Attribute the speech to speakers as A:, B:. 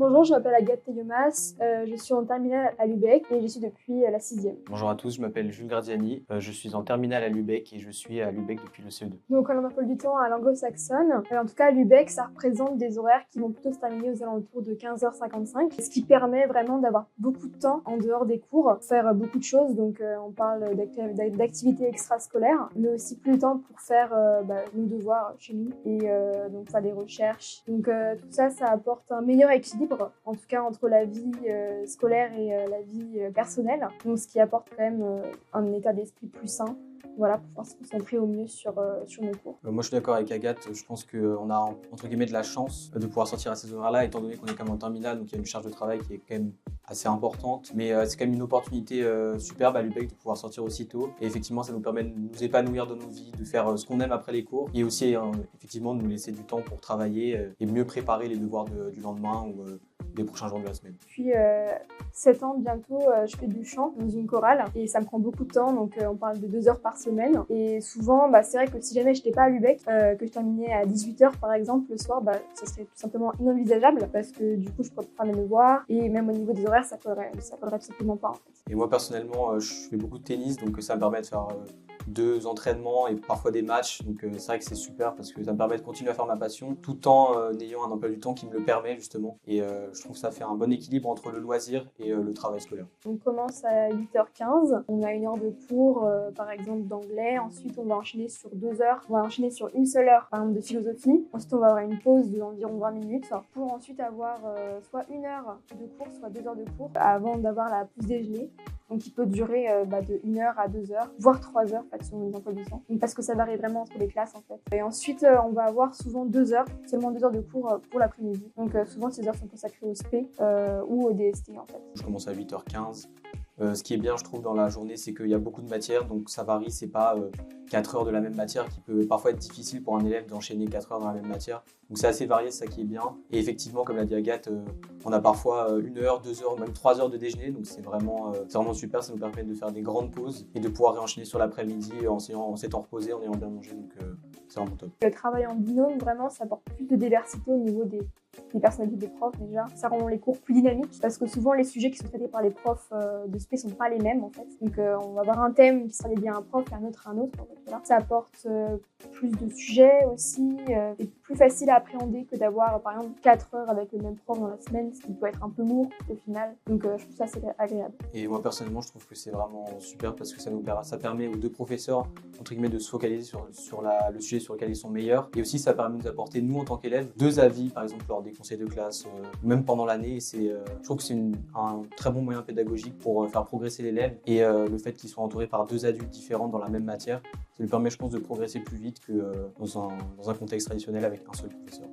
A: Bonjour, je m'appelle Agathe Teyomas, je suis en terminale à Lübeck et j'y suis depuis la 6e.
B: Bonjour à tous, je m'appelle Jules Gardiani, je suis en terminale à Lübeck et je suis à Lübeck depuis le CE2.
A: Donc on emploi du temps à l'anglo-saxonne. En tout cas, à Lübeck, ça représente des horaires qui vont plutôt se terminer aux alentours de 15h55, ce qui permet vraiment d'avoir beaucoup de temps en dehors des cours, pour faire beaucoup de choses. Donc on parle d'activités extrascolaires, mais aussi plus de temps pour faire nos devoirs chez nous et donc faire des recherches. Donc tout ça, ça apporte un meilleur équilibre, en tout cas entre la vie scolaire et la vie personnelle. Donc ce qui apporte quand même un état d'esprit plus sain. Voilà, pour pouvoir se concentrer au mieux sur nos cours.
B: Moi je suis d'accord avec Agathe, je pense qu'on a entre guillemets de la chance de pouvoir sortir à ces horaires-là, étant donné qu'on est quand même en terminale, donc il y a une charge de travail qui est quand même assez importante. Mais c'est quand même une opportunité superbe à Lübeck de pouvoir sortir aussitôt. Et effectivement, ça nous permet de nous épanouir dans nos vies, de faire ce qu'on aime après les cours. Et aussi, effectivement, de nous laisser du temps pour travailler et mieux préparer les devoirs du lendemain ou des prochains jours de la semaine.
A: Puis 7 ans bientôt, je fais du chant dans une chorale et ça me prend beaucoup de temps, donc on parle de 2 heures par semaine. Et souvent, c'est vrai que si jamais j'étais pas à Lübeck, que je terminais à 18h par exemple le soir, ça serait tout simplement inenvisageable parce que du coup je pourrais pas mes devoirs et même au niveau des horaires, ça collerait tout simplement pas en fait.
B: Et moi personnellement, je fais beaucoup de tennis, donc ça me permet de faire 2 entraînements et parfois des matchs, donc c'est vrai que c'est super parce que ça me permet de continuer à faire ma passion tout en ayant un emploi du temps qui me le permet justement, et je trouve que ça fait un bon équilibre entre le loisir et le travail scolaire.
A: On commence à 8h15, on a 1 heure de cours par exemple d'anglais, ensuite on va enchaîner sur 2 heures, on va enchaîner sur une seule heure par exemple de philosophie, ensuite on va avoir une pause d'environ 20 minutes pour ensuite avoir soit 1 heure de cours, soit 2 heures de cours avant d'avoir la pause déjeuner. Donc qui peut durer de 1 heure à 2 heures, voire 3 heures en fait, selon les emplois du temps. Donc, parce que ça varie vraiment entre les classes en fait. Et ensuite, on va avoir souvent 2 heures, seulement 2 heures de cours pour l'après-midi. Donc souvent ces heures sont consacrées au SP ou au DST en fait.
B: Je commence à 8h15. Ce qui est bien, je trouve, dans la journée, c'est qu'il y a beaucoup de matières, donc ça varie, c'est pas 4 heures de la même matière qui peut parfois être difficile pour un élève d'enchaîner 4 heures dans la même matière. Donc c'est assez varié, c'est ça qui est bien. Et effectivement, comme l'a dit Agathe, on a parfois 1 heure, 2 heures, même 3 heures de déjeuner, donc c'est vraiment super, ça nous permet de faire des grandes pauses et de pouvoir réenchaîner sur l'après-midi en s'étant reposé, en ayant bien mangé, donc c'est vraiment top.
A: Le travail en binôme, vraiment, ça apporte plus de diversité au niveau des personnalités des profs déjà. Ça rend les cours plus dynamiques parce que souvent les sujets qui sont traités par les profs de SP sont pas les mêmes en fait. Donc on va avoir un thème qui sera dédié à un prof et un autre à un autre. En fait, voilà. Ça apporte plus de sujets aussi. C'est plus facile à appréhender que d'avoir par exemple 4 heures avec le même prof dans la semaine, ce qui peut être un peu lourd au final. Donc je trouve ça assez agréable.
B: Et moi personnellement, je trouve que c'est vraiment super parce que ça permet aux 2 professeurs entre guillemets de se focaliser sur le sujet sur lequel ils sont meilleurs. Et aussi ça permet de nous apporter, nous en tant qu'élèves, 2 avis par exemple lors des conseils de classe, même pendant l'année. Je trouve que c'est un très bon moyen pédagogique pour faire progresser l'élève, et le fait qu'il soit entouré par 2 adultes différents dans la même matière, ça lui permet, je pense, de progresser plus vite que dans un contexte traditionnel avec un seul professeur.